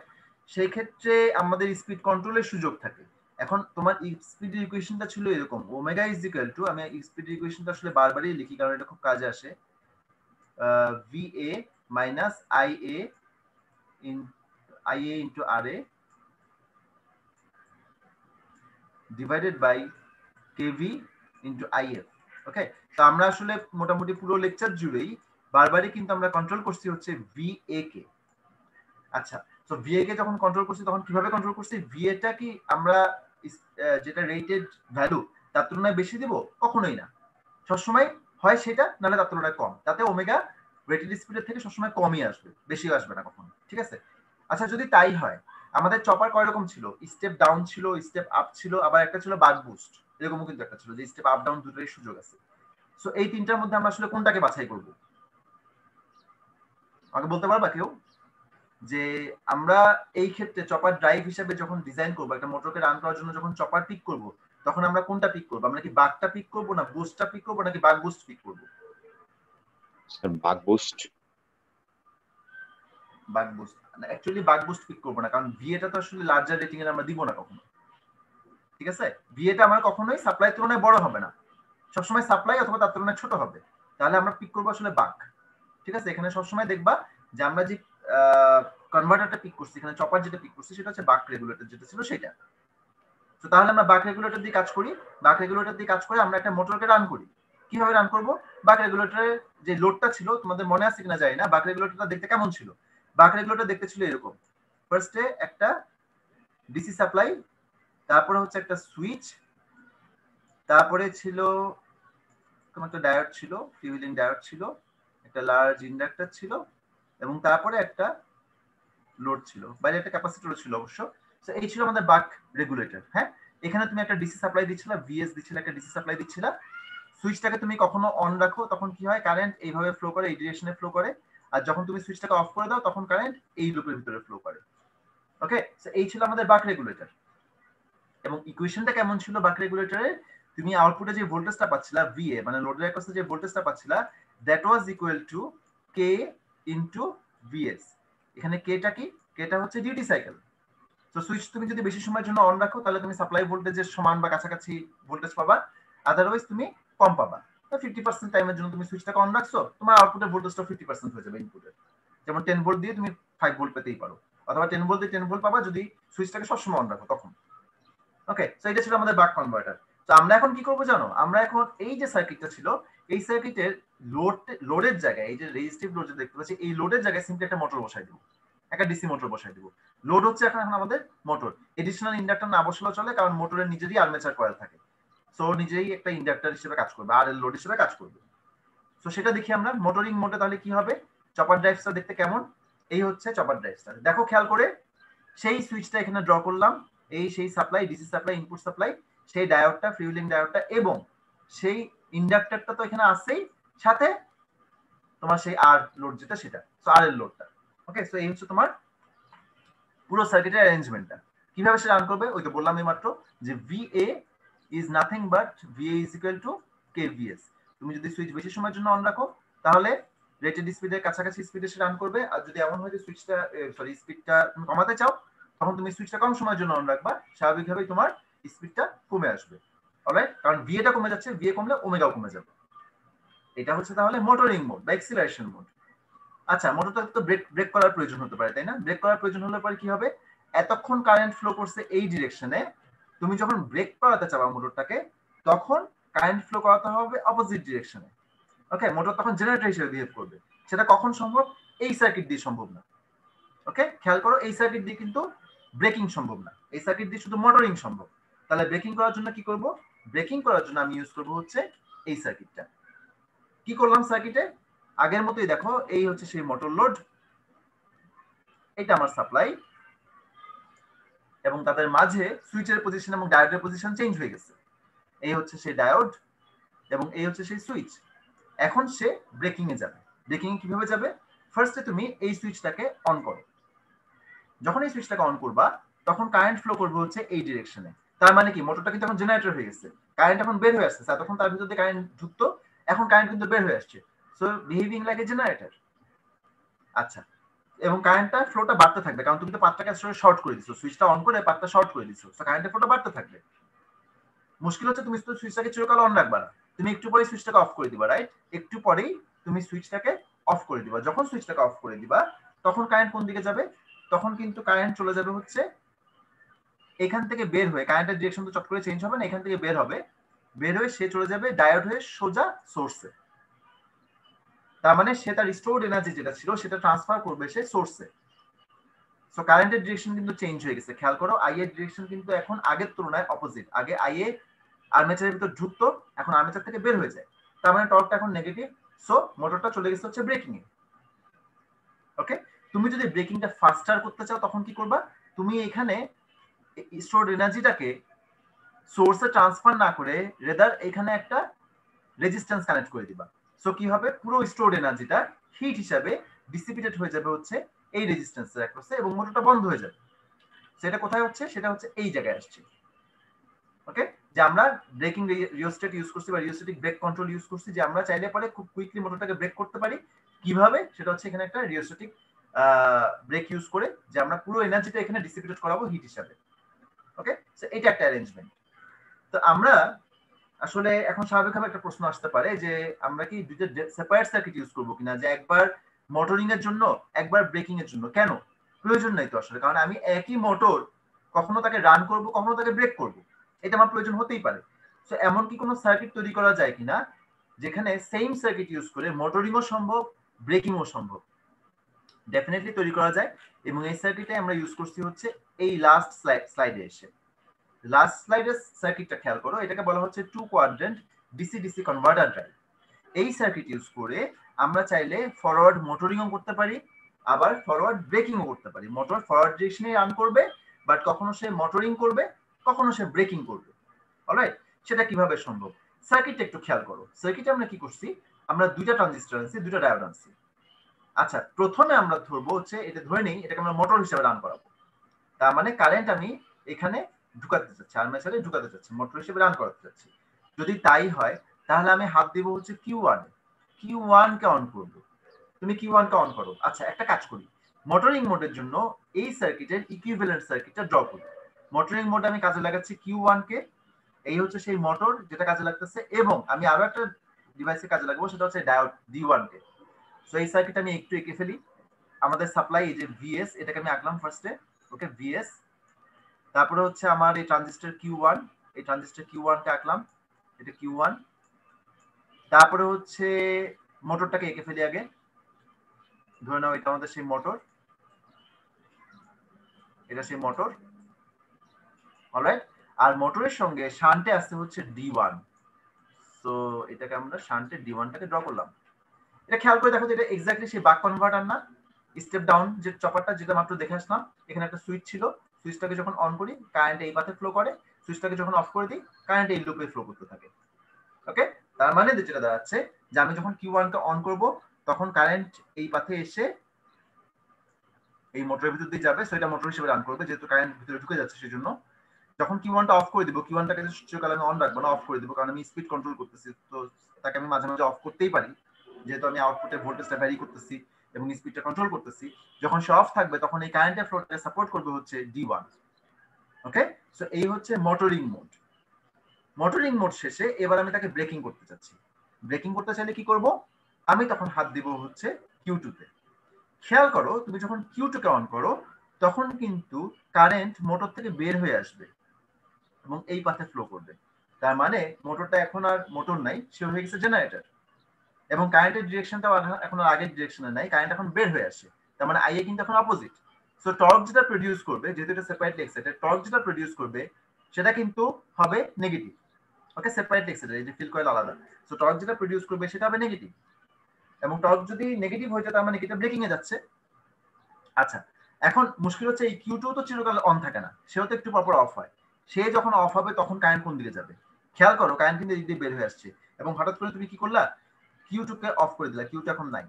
সেই ক্ষেত্রে আমাদের স্পিড কন্ট্রোলের সুযোগ থাকে। এখন তোমার স্পিড ইকুয়েশনটা ছিল এরকম, ওমেগা ইজ ইকুয়াল টু, আমি স্পিড ইকুয়েশনটা আসলে বারবারই লিখি কারণ এটা খুব কাজে আসে, VA minus IA into RA divided by KV into IF। Okay, তো আমরা আসলে মোটামুটি পুরো লেকচার জুড়েই বারবারই কিন্তু আমরা কন্ট্রোল করছি হচ্ছে VA কে। আচ্ছা, তো VA কে যখন কন্ট্রোল করছি তখন কিভাবে কন্ট্রোল করছি? VA টা কি আমরা যেটা রেটেড ভ্যালু তার তুলনায় বেশি দিব? কখনোই না, সবসময় হয় সেটা, নাহলে তার তুলনায় কম, তাতে ওমেগা রেটেড স্পিডের থেকে সবসময় কমই আসবে, বেশি আসবে না কখনো, ঠিক আছে। আচ্ছা, যদি তাই হয়, আমাদের চপার কয় রকম ছিল? স্টেপ ডাউন ছিল, স্টেপ আপ ছিল, আবার একটা ছিল বাক বুস্ট, এরকমও কিন্তু একটা ছিল যে স্টেপ আপ ডাউন দুটোরই সুযোগ আছে। সো এই তিনটার মধ্যে আমরা আসলে কোনটাকে বাছাই করব? আমাকে বলতে পারবা কেউ যে আমরা এই ক্ষেত্রে চপার ড্রাইভ হিসেবে যখন ডিজাইন করবো, একটা মোটরকে রান করার জন্য যখন চপার পিক করব, তখন আমরা কোনটা পিক করবো? আমরা কি বাকটা পিক করবো, না বুস্টটা পিক করবো, নাকি বাক বুস্ট পিক করবো? স্যার বাক বুস্ট। বাক বুস্ট অ্যাকচুয়ালি বাক বুস্ট পিক করবো না, কারণ ভিএটা তো আসলে লার্জার রেটিং এর আমরা দিব না কখনো, ঠিক আছে। ভিএটা আমার কখনোই সাপ্লাই তুলনায় বড় হবে না, সবসময় সাপ্লাই অথবা তার তুলনায় ছোট হবে, তাহলে আমরা পিক করবো আসলে বাক, ঠিক আছে। এখানে সবসময় দেখবা যে আমরা যে কনভার্টারটা পিক করছি, এখানে চপার যেটা পিক করছি সেটা হচ্ছে বাক রেগুলেটর যেটা ছিল সেটা। তো তাহলে আমরা বাক রেগুলেটর দিয়ে কাজ করি, বাক রেগুলেটর দিয়ে কাজ করে আমরা একটা মোটরকে রান করি। কিভাবে রান করব? বাক রেগুলেটরের যে লোডটা ছিল, তোমাদের মনে আছে কিনা জানি না, বাক রেগুলেটরটা দেখতে কেমন ছিল? বাক রেগুলেটর দেখতে ছিল এরকম, ফার্স্টে একটা ডিসি সাপ্লাই, তারপরে হচ্ছে একটা সুইচ, তারপরে ছিল একটা ডায়োড ছিল, ফ্রিউইলিং ডায়োড ছিল, একটা লার্জ ইন্ডাক্টর ছিল, এবং তারপরে একটা লোড ছিল, বাইরে একটা ক্যাপাসিটর ছিল অবশ্য। তো এই ছিল আমাদের বাক রেগুলেটর। হ্যাঁ, এখানে তুমি একটা ডিসি সাপ্লাই দিচ্ছিলা, ভিএস দিচ্ছিলা, একটা ডিসি সাপ্লাই দিচ্ছিলা। সুইচটাকে তুমি কখনো অন রাখো, তখন কি হয়? কারেন্ট এইভাবে ফ্লো করে, এই ডিরেকশনে ফ্লো করে, আর যখন তুমি সুইচটাকে অফ করে দাও তখন কারেন্ট এই লুপের ভিতরে ফ্লো করে। ওকে, সো এই ছিল আমাদের বাক রেগুলেটর। এবং ইকুয়েশনটা কেমন ছিল বাক রেগুলেটরে? তুমি আউটপুটে যে ভোল্টেজটা পাচ্ছিলা ভিএ, মানে লোডের অ্যাক্রসে যে ভোল্টেজটা পাচ্ছিলা, that was equal to K into VS. এখানে কেটা কি? কেটা হচ্ছে ডিউটি সাইকেল। তো সুইচ তুমি যদি বেশি সময়ের জন্য অন রাখো তাহলে তুমি সাপ্লাই ভোল্টেজের সমান বা কাছাকাছি ভোল্টেজ পাবা, আদারওয়াইজ তুমি কম পাবা। 50% টাইমের জন্য তুমি সুইচটাকে অন রাখছো, তোমার আউটপুটের ভোল্টেজটা 50% হয়ে যাবে ইনপুটের। যেমন 10 ভোল্ট দিয়ে তুমি 5 ভোল্ট পেতেই পারো, অথবা 10 ভোল্ট দিয়ে 10 ভোল্ট পাবা যদি সুইচটাকে সবসময় অন রাখো তখন। ওকে, সো এটা ছিল আমাদের বাক কনভার্টার। তো আমরা এখন কি করবো জানো? আমরা এখন এই যে সার্কিটটা ছিল, এই সার্কিটের লোডের জায়গায়, এই যে রেজিস্টিভ লোড যে দেখতে পাচ্ছি, এই লোডের জায়গায় সিম্পলি একটা মোটর বসাই দেবো, একটা ডিসি মোটর বসাই দেবো। লোড হচ্ছে এখন আমাদের মোটর, এডিশনাল ইন্ডাক্টর না বসালেও চলে, কারণ মোটরের নিজেরই আর্মেচার কয়েল থাকে, সো নিজেই একটা ইন্ডাক্টর হিসেবে কাজ করবে, আর এল লোড হিসেবে কাজ করবে। তো সেটা দেখি আমরা মোটরিং মোডে তাহলে কি হবে। চপার ড্রাইভসটা দেখতে কেমন? এই হচ্ছে চপার ড্রাইভসটা, দেখো খেয়াল করে। সেই সুইচটা এখানে ড্র করলাম, এই সেই supply, DC supply, input supply, সেই ডায়োডটা, ফ্রিউলিং ডায়োডটা, এবং সেই ইন্ডাক্টরটা তো এখানে আছেই, সাথে তোমার সেই আর লোড যেটা সেটা, সো আর এর লোডটা। ওকে, সো এই হচ্ছে তোমার পুরো সার্কিটের অ্যারেঞ্জমেন্টটা। কিভাবে সে রান করবে? ওই তো বললাম এই মাত্র যে VA is nothing but VA is equal two KVS। তুমি যদি সুইচ বেশি সময়ের জন্য অন রাখো তাহলে রেটেড স্পিডের কাছাকাছি স্পিডে সে রান করবে, আর যদি এমন হয় যে সুইচটা স্পিডটা তুমি কমাতে চাও, তখন তুমি সুইচটা কম সময়ের জন্য অন রাখবা, স্বাভাবিকভাবেই তোমার স্পিডটা কমে আসবে। অলরাইট, কারণ VA টা কমে যাচ্ছে, VA কমলে ওমেগাও কমে যাবে। এটা হচ্ছে তাহলে মোটরিং মোড বা এক্সিলারেশন মোড। আচ্ছা, মোটরটা তো ব্রেক করার প্রয়োজন হতে পারে, তাই না? ব্রেক করার প্রয়োজন হলে পরে কি হবে? এতক্ষণ কারেন্ট ফ্লো করছে এই ডিরেকশনে, তুমি যখন ব্রেক করাতে চাবা মোটরটাকে, তখন কারেন্ট ফ্লো করাতে হবে অপোজিট ডিরেকশনে। ওকে, মোটর তখন জেনারেটর হিসেবে বিহেভ করবে, সেটা কখন সম্ভব? এই সার্কিট দিয়ে সম্ভব না। ওকে, খেয়াল করো, এই সার্কিট দিয়ে কিন্তু ব্রেকিং সম্ভব না, এই সার্কিট দিয়ে শুধু মোটরিং সম্ভব। তাহলে ব্রেকিং করার জন্য কি করব? ব্রেকিং করার জন্য আমি ইউজ করব হচ্ছে এই সার্কিটটা। কি করলাম সার্কিটে? আগের মতোই দেখো, এই হচ্ছে সেই মোটর লোড, এটা আমার সাপ্লাই, এবং তাদের মাঝে সুইচের পজিশন এবং ডায়োডের পজিশন চেঞ্জ হয়ে গেছে। এই হচ্ছে সেই ডায়োড এবং এই হচ্ছে সেই সুইচ। এখন সে ব্রেকিং এ যাবে। ব্রেকিং এ কিভাবে যাবে? ফার্স্টে তুমি এই সুইচটাকে অন করো। যখন এই সুইচটাকে অন করবা তখন কারেন্ট ফ্লো করবে হচ্ছে এই ডিরেকশনে। তার মানে কি, মোটরটা কিন্তু এখন জেনারেটর হয়ে গেছে, কারেন্ট এখন বের হয়ে আসছে। তখন তার ভিতর দিয়ে কারেন্ট ঢুকতো, এখন কারেন্ট কিন্তু বের হয়ে আসছে। So behaving like a generator. আচ্ছা, এবং কারেন্টটা ফ্লোটা বাড়তে থাকবে, কারণ তুমি তো পাতটাকে আসলে শর্ট করে দিছো, সুইচটা অন করে পাতটা শর্ট করে দিছো, সো কারেন্টের ফ্লোটা বাড়তে থাকবে। মুশকিল হচ্ছে তুমি তো সুইচটাকে চিরকাল অন রাখবা না, তুমি একটু পরেই সুইচটাকে অফ করে দিবা, রাইট? একটু পরেই তুমি সুইচটাকে অফ করে দিবা। যখন সুইচটাকে অফ করে দিবা তখন কারেন্ট কোন দিকে যাবে? তখন কিন্তু কারেন্ট চলে যাবে হচ্ছে এখান থেকে বের হয়ে, কারেন্টের ডিরেকশন তো চট করে চেঞ্জ হবে না, এখান থেকে বের হবে, বের হয়ে সে চলে যাবে ডায়োড হয়ে সোজা সোর্সে। তার মানে সে তার স্টোরড এনার্জি যেটা ছিল সেটা ট্রান্সফার করবে সে সোর্সে। সো কারেন্টের ডিরেকশন কিন্তু চেঞ্জ হয়ে গেছে। খেয়াল করো, আই এর ডিরেকশন কিন্তু এখন আগের তুলনায় অপোজিট। আগে আই এ আর্মেচারের ভিতর ঢুকতো, এখন আর্মেচার থেকে বের হয়ে যায়, তার মানে টর্কটা এখন নেগেটিভ। সো মোটরটা চলে গেছে হচ্ছে ব্রেকিং এ। ওকে, তুমি যদি ব্রেকিংটা ফাস্টার করতে চাও তখন কি করবা? তুমি এখানে স্টোরড এনার্জিটাকে সোর্সে ট্রান্সফার না করে রেদার এখানে একটা রেজিস্ট্যান্স কানেক্ট করে দিবা। সো কি হবে? পুরো স্টোরড এনার্জিটা হিট হিসাবে ডিসিপিটেড হয়ে যাবে হচ্ছে এই রেজিস্ট্যান্সের অ্যাক্রসে, এবং মোটরটা বন্ধ হয়ে যাবে। সেটা কোথায় হচ্ছে? সেটা হচ্ছে এই জায়গায় আসছে। ওকে, যে আমরা ব্রেকিং রিওস্টেট ইউজ করছি বা রিওস্টেটিক ব্রেক কন্ট্রোল ইউজ করছি, যে আমরা চাইলে পরে খুব কুইকলি মোটরটাকে ব্রেক করতে পারি। কিভাবে? সেটা হচ্ছে এখানে একটা রিওস্টেটিক ব্রেক ইউজ করে, যে আমরা পুরো এনার্জিটা এখানে ডিসিপিটেড করাবো হিট হিসাবে। ওকে, সো এটা একটা অ্যারেঞ্জমেন্ট। তো আমরা আসলে এখন স্বাভাবিকভাবে একটা প্রশ্ন আসতে পারে যে আমরা কি দুইটা সেপারেট সার্কিট ইউজ করবো কিনা, যে একবার মোটরিং এর জন্য একবার ব্রেকিং এর জন্য। কেন? প্রয়োজন নাই তো আসলে, কারণ আমি একই মোটর কখনো তাকে রান করব, কখনো তাকে ব্রেক করব, এটা আমার প্রয়োজন হতেই পারে। সো এমন কি কোনো সার্কিট তৈরি করা যায় কিনা যেখানে সেম সার্কিট ইউজ করে মোটরিংও সম্ভব, ব্রেকিংও সম্ভব? ডেফিনেটলি তৈরি করা যায়, এবং এই সার্কিটে আমরা ইউজ করছি হচ্ছে এই লাস্ট স্লাইডে এসে। লাস্ট স্লাইডের সার্কিটটা খেয়াল করো, এটাকে বলা হচ্ছে two quadrant DC DC converter drive. এই সার্কিট ইউজ করে আমরা চাইলে ফরওয়ার্ড মোটরিংও করতে পারি, আবার ফরওয়ার্ড ব্রেকিংও করতে পারি। মোটর ফরওয়ার্ড ডিরেকশনে রান করবে, বাট কখনো সে মোটরিং করবে, কখনো সে ব্রেকিং করবে। অলরাইট, সেটা কিভাবে সম্ভব? সার্কিটটা একটু খেয়াল করো। সার্কিটে আমরা কি করছি? আমরা দুইটা ট্রানজিস্টর আনছি, দুইটা ডায়োড আনছি। আচ্ছা, প্রথমে আমরা ধরবো হচ্ছে, এটা ধরে নেই এটাকে আমরা মোটর হিসেবে রান করাবো। তার মানে কারেন্ট আমি এখানে ঢুকাতে চাচ্ছি, আর্মেচারে ঢুকাতে চাচ্ছি, মোটর হিসেবে রান করাতে চাচ্ছি। যদি তাই হয় তাহলে আমি হাত দিব হচ্ছে Q1, Q1 কে অন করব। তুমি Q1 কে অন করো। আচ্ছা, একটা কাজ করি, মোটরিং মোডের জন্য এই সার্কিটের ইকুইভ্যালেন্ট সার্কিটটা ড্র করি। মোটরিং মোড আমি কাজে লাগাচ্ছি Q1 কে, এই হচ্ছে সেই মোটর যেটা কাজে লাগতেছে, এবং আমি আরো একটা ডিভাইসে কাজে লাগাবো, সেটা হচ্ছে ডায়োড D1 কে। সো এই সার্কিট আমি একটু এঁকে ফেলি। আমাদের সাপ্লাই এই যে VS, এটাকে আমি আঁকলাম ফার্স্টে। ওকে, VS। তারপরে হচ্ছে আমার এই ট্রানজিস্টর Q1, এই ট্রানজিস্টর Q1 কে আঁকলাম, এটা Q1। তারপরে হচ্ছে মোটরটাকে এঁকে ফেলি আগে। ধরে নাও এটা আমাদের সেই মোটর, এটা সেই মোটর। অলরাইট, আর মোটরের সঙ্গে শান্টে আসতে হচ্ছে D1। সো এটাকে আমরা শান্টে D1 টাকে ড্র করলাম। এটা খেয়াল করে দেখো, এটা এক্স্যাক্টলি সেই বাক কনভার্টার না? স্টেপ ডাউন যে চপারটা যেটা মাত্র দেখে আসলাম, এখানে একটা সুইচ ছিল, সুইচটাকে যখন অন করি কারেন্ট এই পাথে ফ্লো করে, সুইচটাকে যখন অফ করে দিই কারেন্ট এই লুপে ফ্লো করতে থাকে। ওকে, তার মানে যেটা দাঁড়াচ্ছে যে আমি যখন Q1 কে অন করব তখন কারেন্ট এই পাথে এসে এই মোটরের ভিতর দিয়ে যাবে, সো এটা মোটর হিসেবে রান করবে যেহেতু কারেন্ট ভিতরে ঢুকে যাচ্ছে। সেজন্য যখন Q1 টা অফ করে দিব, Q1 টাকে চিরকাল আমি অন রাখবো না, অফ করে দিব, কারণ আমি স্পিড কন্ট্রোল করতেছি, তো তাকে আমি মাঝে মাঝে অফ করতেই পারি, যেহেতু আমি আউটপুটের ভোল্টেজটা ভ্যারি করতেছি এবং স্পিডটা কন্ট্রোল করতেছি। যখন সে অফ থাকবে তখন এই কারেন্টের ফ্লোটাকে সাপোর্ট করবে হচ্ছে D1। ওকে, সো এই হচ্ছে মোটরিং মোড। মোটরিং মোড শেষে এবার আমি তাকে ব্রেকিং করতে চাচ্ছি। ব্রেকিং করতে চাইলে কি করব? আমি তখন হাত দিব হচ্ছে Q2 তে। খেয়াল করো, তুমি যখন Q2 কে অন করো তখন কিন্তু কারেন্ট মোটর থেকে বের হয়ে আসবে এবং এই পাথে ফ্লো করবে। তার মানে মোটরটা এখন আর মোটর নাই, সে হয়ে গেছে জেনারেটর। এবং কারেন্টের ডিরেকশনটাও এখন আগের ডিরেকশনে নাই, কারেন্ট এখন বের হয়ে আসে, তার মানে আইএ কিন্তু এখন অপোজিট। সো টর্ক যেটা প্রডিউস করবে, যেহেতু এটা সেপারেটলি এক্সাইটেড, টর্ক যেটা প্রডিউস করবে সেটা কিন্তু হবে নেগেটিভ। ওকে, সেপারেটলি এক্সাইটেড, এই যে ফিল্ড কয়েল আলাদা। সো টর্ক যেটা প্রডিউস করবে সেটা হবে নেগেটিভ, এবং টর্ক যদি নেগেটিভ হয়ে যায় তার মানে এটা ব্রেকিং এ যাচ্ছে। আচ্ছা, এখন মুশকিল হচ্ছে এই কিউ2 তো চিরকাল অন থাকে না, সেও তো একটু পরপর অফ হয়। সে যখন অফ হবে তখন কারেন্ট কোন দিকে যাবে? খেয়াল করো, কারেন্ট কিন্তু এদিক দিয়ে বের হয়ে আসছে, এবং হঠাৎ করে তুমি কি করলা, কিউ2 কে অফ করে দিলা, কিউ2 এখন নাই।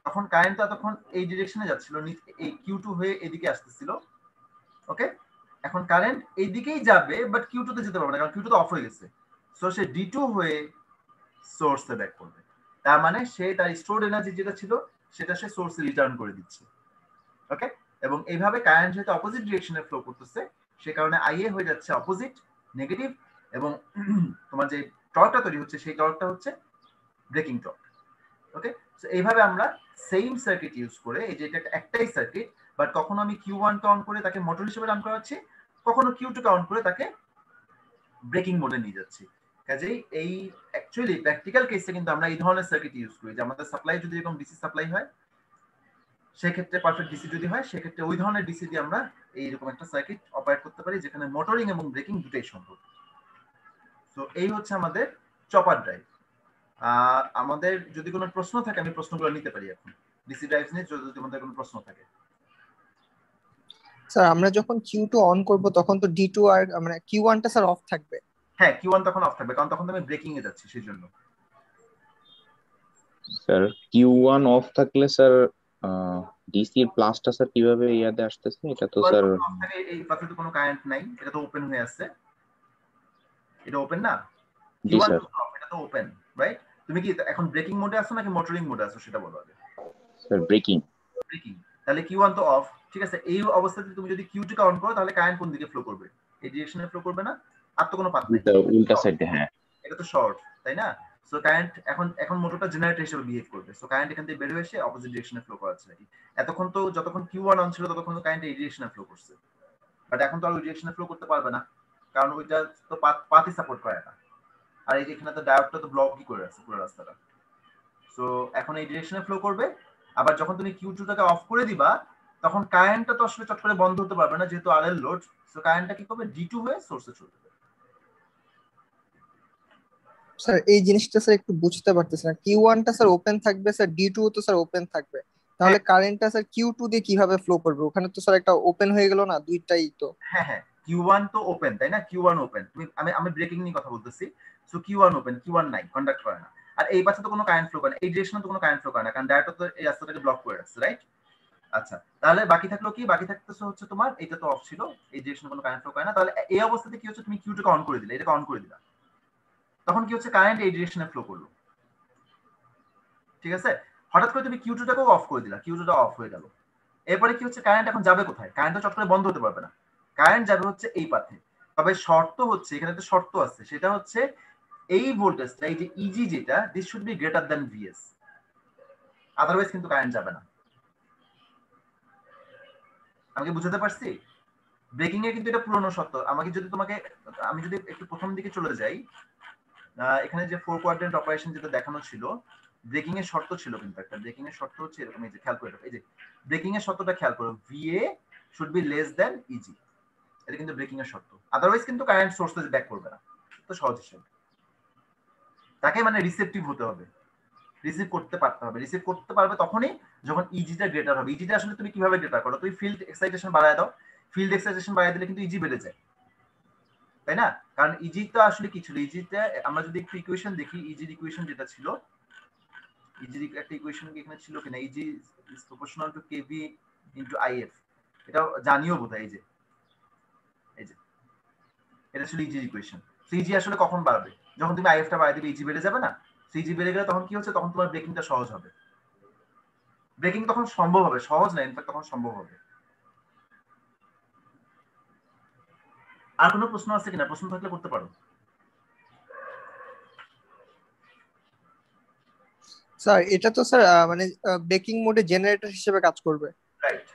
তখন কারেন্টটা তখন এই ডিরেকশনে যাচ্ছিল, এই কিউ2 হয়ে এদিকে আসতেছিল। ওকে, এখন কারেন্ট এইদিকেই যাবে, বাট কিউ2 তে যেতে পারবে না, কারণ কিউ2 তো অফ হয়ে গেছে। সো সে ডি2 হয়ে সোর্সে ব্যাক করবে, তার মানে সে তার স্টোরড এনার্জি যেটা ছিল সেটা সে সোর্সে রিটার্ন করে দিচ্ছে। ওকে, এবং এইভাবে কারেন্ট যেহেতু অপোজিট ডিরেকশনে ফ্লো করতেছে, সে কারণে আইএ হয়ে যাচ্ছে অপোজিট, নেগেটিভ, এবং তোমার যে টর্কটা তৈরি হচ্ছে সেই টর্কটা হচ্ছে ব্রেকিং টর্ক। ওকে, সো এইভাবে আমরা সেম সার্কিট ইউজ করে, এই যে এটা একটাই সার্কিট, বাট কখনো আমি কিউ1 কে অন করে তাকে মোটর হিসেবে রান করাচ্ছি, কখনো কিউ2 কে অন করে তাকে ব্রেকিং মোডে নিয়ে যাচ্ছি। কাজেই এই অ্যাকচুয়ালি প্র্যাকটিক্যাল কেসে কিন্তু আমরা এই ধরনের সার্কিট ইউজ করি, যে আমাদের সাপ্লাই যদি এরকম ডিসি সাপ্লাই হয়, সেক্ষেত্রে পারফেক্ট ডিসি যদি হয়, সেক্ষেত্রে ওই ধরনের ডিসি দিয়ে আমরা এইরকম একটা সার্কিট অপারেট করতে পারি যেখানে মোটরিং এবং ব্রেকিং দুটোই সম্ভব। তো এই হচ্ছে আমাদের চপার ড্রাইভ। আমাদের যদি কোনো প্রশ্ন থাকে আমি প্রশ্নগুলো নিতে পারি এখন, ডিসি ড্রাইভ নিয়ে যদি তোমাদের কোনো প্রশ্ন থাকে। স্যার আমরা যখন কিউ2 অন করব তখন তো ডি2 আর মানে কিউ1টা স্যার অফ থাকবে। হ্যাঁ, কিউ1 তখন অফ থাকবে, কারণ তখন তো আমি ব্রেকিং এ যাচ্ছি সেই জন্য। স্যার Q1 অফ থাকলে স্যার ডিসি এর প্লাসটা স্যার কিভাবে ইয়াতে আসতেছে? এটা তো স্যার অফ থাকে, এই পাশে তো কোনো কারেন্ট নাই, এটা তো ওপেন হয়ে আছে, এটা ওপেন না, জি কিউ1 স্যার। তো অফ, এটা তো ওপেন, রাইট? তুমি কি এখন ব্রেকিং মোডে আছো নাকি মোটরিং মোডে আছো সেটা বলো আগে। Sir breaking. ব্রেকিং, তাহলে কিউ1 তো অফ, ঠিক আছে। এই অবস্থাতে তুমি যদি কিউ2 কে অন করো তাহলে কারেন্ট কোন দিকে ফ্লো করবে? এই ডিরেকশনে ফ্লো করবে না, আর তো কোনো পাথ নাই, উল্টা উল্টা সাইডে, হ্যাঁ। এটা তো শর্ট, তাই না? সো কারেন্ট এখন এখন মোটরটা জেনারেটর হিসেবে বিহেভ করবে, সো কারেন্ট এখান থেকে বের হয়ে এসে অপোজিট ডিরেকশনে ফ্লো করাচ্ছে নাকি। এতক্ষণ তো যতক্ষণ কিউ1 অন ছিল ততক্ষণ তো কারেন্ট এই ডিরেকশনে ফ্লো করছে, বাট এখন তো আর ওই ডিরেকশনে ফ্লো করতে পারবে না, কারণ ওইটা তো পাথই সাপোর্ট করে না। আর এই যে এখানে তো ডায়োডটা তো ব্লকই করে আছে পুরো রাস্তাটা। সো এখন এই ডিরেকশনে ফ্লো করবে। আবার যখন তুমি কিউ2 টাকে অফ করে দিবা তখন কারেন্টটা তো আসলে চট করে বন্ধ হতে পারবে না, যেহেতু আর এল লোড। সো কারেন্টটা কি করবে, ডি2 হয়ে সোর্সে চলে যাবে। স্যার এই জিনিসটা স্যার একটু বুঝতে পারতেছি না, কিউ1টা স্যার ওপেন থাকবে, স্যার ডি2 তো স্যার ওপেন থাকবে, হ্যাঁ তাহলে কারেন্টটা স্যার কিউ2 দিয়ে কিভাবে ফ্লো করবে? ওখানে তো স্যার একটা ওপেন হয়ে গেল না, দুইটাই তো। হ্যাঁ হ্যাঁ, কিউ1 তো ওপেন, তাই না? কিউ1 ওপেন, তুমি আমি আমি ব্রেকিং নিয়ে কথা বলতেছি। সো কিউ1 ওপেন, কিউ1 নাই, কন্ডাক্ট করে না। আর এই পাশে তো কোনো কারেন্ট ফ্লো করে না, এই ডিরেকশনে তো কোনো কারেন্ট ফ্লো করে না, কারণ ডায়োড তো এই রাস্তাটাকে ব্লক করে রাখছে, রাইট? আচ্ছা, তাহলে বাকি থাকলো কি, বাকি থাকতেছে হচ্ছে তোমার এটা তো অফ ছিল, এই ডিরেকশনে কোনো কারেন্ট ফ্লো করে না। তাহলে এই অবস্থাতে কি হচ্ছে, তুমি কিউ2 অন করে দিলে, এটাকে অন করে দিলা, তখন কি হচ্ছে, কারেন্ট এই ডিরেকশনে ফ্লো করলো, ঠিক আছে। হঠাৎ করে তুমি কিউ2 টাকেও অফ করে দিলা, কিউ2 অফ হয়ে গেল। এরপরে কি হচ্ছে, কারেন্ট এখন যাবে কোথায়? কারেন্ট তো চট করে বন্ধ হতে পারবে না, কারেন্ট যাবে হচ্ছে এই পাথে। তবে শর্ত হচ্ছে, এখানে একটা শর্ত আছে, সেটা হচ্ছে এই ভোল্টেজটা, এই যে ইজি যেটা, this should be greater than VS, otherwise কিন্তু কারেন্ট যাবে না। আমি কি বুঝাতে পারছি? ব্রেকিং এ কিন্তু এটা পুরনো শর্ত। আমাকে যদি তোমাকে, আমি যদি একটু প্রথম দিকে চলে যাই, এখানে যে 4 কোয়াড্রেন্ট অপারেশন যেটা দেখানো ছিল, ব্রেকিং এর শর্ত ছিল কিন্তু একটা, ব্রেকিং এর শর্ত হচ্ছে এরকম, এই যে খেয়াল করে, এই যে ব্রেকিং এর শর্তটা খেয়াল করো, VA should be less than EG, এটা কিন্তু ব্রেকিং এর শর্ত। আদারওয়াইজ কিন্তু কারেন্ট সোর্সে ব্যাক করবে না, তো সহজ হিসেবে। তাকে মানে রিসেপটিভ হতে হবে, রিসিভ করতে পারতে হবে। রিসিভ করতে পারবে তখনই যখন ইজিটা গ্রেটার হবে। ইজিটা আসলে তুমি কিভাবে গ্রেটার করো, তুমি ফিল্ড এক্সাইটেশন বাড়ায় দাও, ফিল্ড এক্সাইটেশন বাড়ায় দিলে কিন্তু ইজি বেড়ে যায়, তাই না? কারণ ইজি তো আসলে কি ছিল, ইজিতে আমরা যদি একটু ইকুয়েশন দেখি, ইজির ইকুয়েশন যেটা ছিল, ইজির একটা ইকুয়েশন কি এখানে ছিল কিনা, EG is proportional to KV into IF, এটা জানিও বোধহয়। এই যে এই যে এটা ছিল ইজির ইকুয়েশন। সো ইজি আসলে কখন বাড়বে, যখন তুমি আইএফটা বাড়ায় দিবে, ইজি বেড়ে যাবে না? সো ইজি বেড়ে গেলে তখন কি হচ্ছে, তখন তোমার ব্রেকিংটা সহজ হবে, ব্রেকিং তখন সম্ভব হবে, সহজ না, ইনফ্যাক্ট তখন সম্ভব হবে। আর কোনো প্রশ্ন আছে কিনা? প্রশ্ন থাকলে করতে পারো। স্যার এটা তো স্যার মানে ব্রেকিং মোডে জেনারেটর হিসেবে কাজ করবে। রাইট,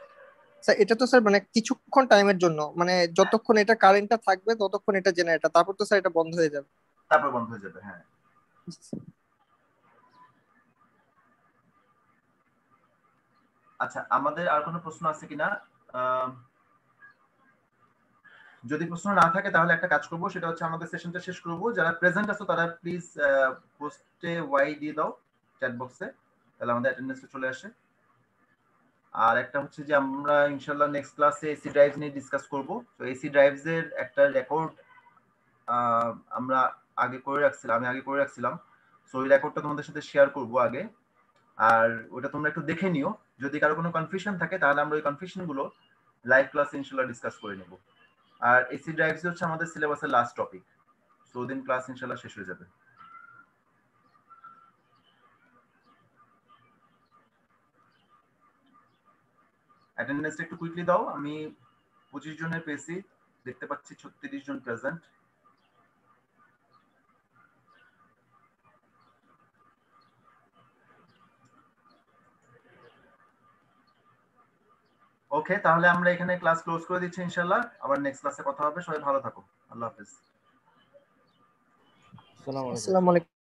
স্যার এটা তো স্যার মানে কিছুক্ষণ টাইমের জন্য, মানে যতক্ষণ এটা কারেন্টটা থাকবে ততক্ষণ এটা জেনারেটর, তারপর তো স্যার এটা বন্ধ হয়ে যাবে। তারপর বন্ধ হয়ে যাবে, হ্যাঁ। আচ্ছা, আমাদের আর কোনো প্রশ্ন আছে কিনা? যদি প্রশ্ন না থাকে তাহলে একটা কাজ করব, সেটা হচ্ছে আমাদের সেশনটা শেষ করব। যারা প্রেজেন্ট আছো তারা প্লিজ পোস্টে ওয়াই দিয়ে দাও চ্যাট বক্সে, তাহলে আমাদের অ্যাটেন্ডেন্সটা চলে আসে। আর একটা হচ্ছে যে আমরা ইনশাআল্লাহ নেক্সট ক্লাসে এসি ড্রাইভ নিয়ে ডিসকাস করব। তো এসি ড্রাইভস এর একটা রেকর্ড আমরা আগে করে রাখছিলাম। সো ওই রেকর্ডটা তোমাদের সাথে শেয়ার করব আগে, আর ওটা তোমরা একটু দেখে নিও। যদি কারো কোনো কনফিউশন থাকে তাহলে আমরা ওই কনফিউশন গুলো লাইভ ক্লাসে ইনশাআল্লাহ ডিসকাস করে নেব। আর এসি ড্রাইভস হচ্ছে আমাদের সিলেবাসের লাস্ট টপিক, সো দিন ক্লাস ইনশাআল্লাহ শেষ হয়ে যাবে। অ্যাটেন্ডেন্সটা একটু কুইকলি দাও। আমি 25 জনের পেয়েছি, দেখতে পাচ্ছি 36 জন প্রেজেন্ট। ওকে, তাহলে আমরা এখানে ক্লাস ক্লোজ করে দিচ্ছি ইনশাআল্লাহ। আবার নেক্সট ক্লাসে কথা হবে। সবাই ভালো থাকো। আল্লাহ হাফেজ। আসসালামু আলাইকুম।